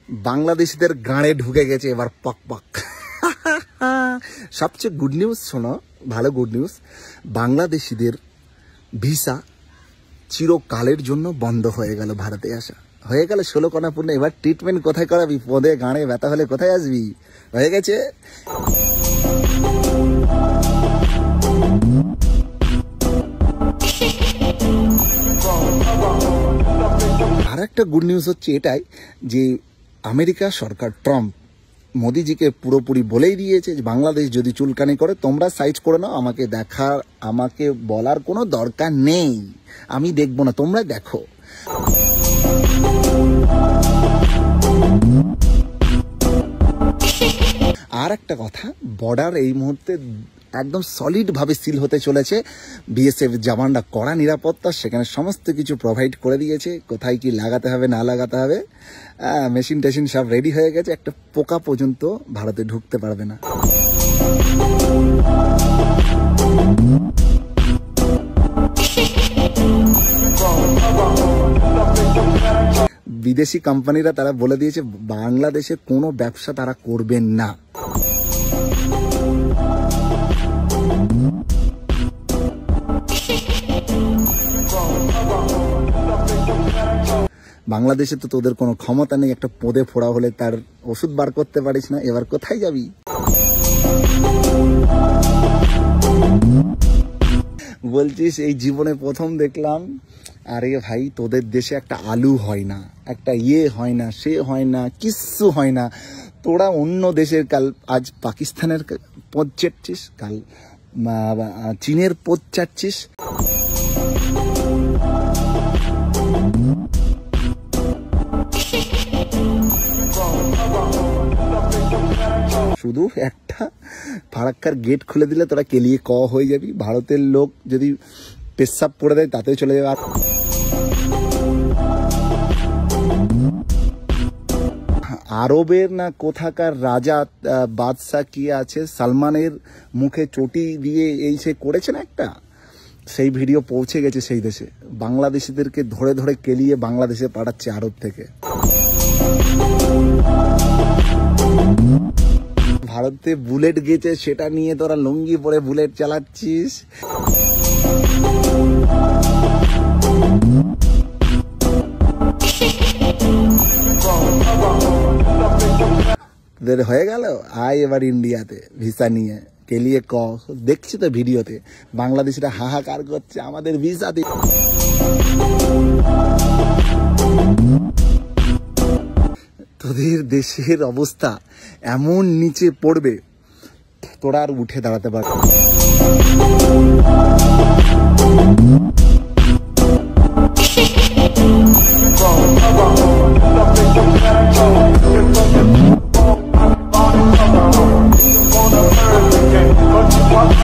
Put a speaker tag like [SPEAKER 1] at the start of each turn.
[SPEAKER 1] বাংলাদেশিদের গাঁড়ে ঢুকে গেছে এবার পক পক। সবচেয়ে গুড নিউজ শোনো, ভালো গুড নিউজ, বাংলাদেশিদের ভিসা চিরকালের জন্য বন্ধ হয়ে গেল। ভারতে আসা হয়ে গেল 16 কণা পূর্ণ। এবার ট্রিটমেন্ট কোথায় করাবি? পদে গাঁড়ে ব্যথা হলে কোথায় আসবি? হয়ে গেছে। আর একটা গুড নিউজ হচ্ছে এটাই যে আমেরিকা সরকার ট্রাম্প মোদিজিকে পুরোপুরি বলেই দিয়েছে যে বাংলাদেশ যদি চুলকানি করে তোমরা সাইজ করে নাও, আমাকে বলার কোনো দরকার নেই, আমি দেখবো না, তোমরা দেখো। আর একটা কথা, বর্ডার এই মুহূর্তে একদম সলিড ভাবে সিল হতে চলেছে। বিএসএফ জওয়ানরা কড়া নিরাপত্তা, সেখানে সমস্ত কিছু প্রোভাইড করে দিয়েছে, কোথায় কি লাগাতে হবে না লাগাতে হবে, মেশিন টেশিন সব রেডি হয়ে গেছে। একটা পোকা পর্যন্ত ভারতে ঢুকতে পারবে না। বিদেশি কোম্পানিরা তারা বলে দিয়েছে বাংলাদেশে কোনো ব্যবসা তারা করবেন না। বাংলাদেশে তো তোদের কোনো ক্ষমতা নেই, একটা পদে ফোড়া হলে তার ওষুধ বার করতে পারিস না, এবার কোথায় যাবি? বলছিস এই জীবনে প্রথম দেখলাম। আরে ভাই, তোদের দেশে একটা আলু হয় না, একটা হয় না, সে হয় না, কিচ্ছু হয় না। তোরা অন্য দেশের, কাল আজ পাকিস্তানের পদ চাটছিস, কাল চীনের পদ চাটছিস। শুধু একটা ফারাক্কার গেট খুলে দিলে তোরা কেলিয়ে ক হয়ে যাবি। ভারতের লোক যদি পেশাব পড়ে দেয় তাতেও চলে যাবে। আরবের না কোথাকার রাজা বাদশাহ কি আছে, সালমানের মুখে চটি দিয়ে এই সে করেছে না একটা, সেই ভিডিও পৌঁছে গেছে সেই দেশে। বাংলাদেশিদেরকে ধরে ধরে কেলিয়ে বাংলাদেশে পাঠাচ্ছে আরব থেকে। ভারতে বুলেট গেছে, সেটা নিয়ে তোরা লুঙ্গি পরে বুলেট চালাচ্ছিস। তোদের হয়ে গেল, আয় এবার ইন্ডিয়াতে ভিসা নিয়ে কেলিয়ে ক। দেখছি তো ভিডিওতে বাংলাদেশিরা হাহাকার করছে আমাদের ভিসা দিয়ে। তোদের দেশের অবস্থা এমন নিচে পড়বে তোরা আর উঠে দাঁড়াতে পারবি।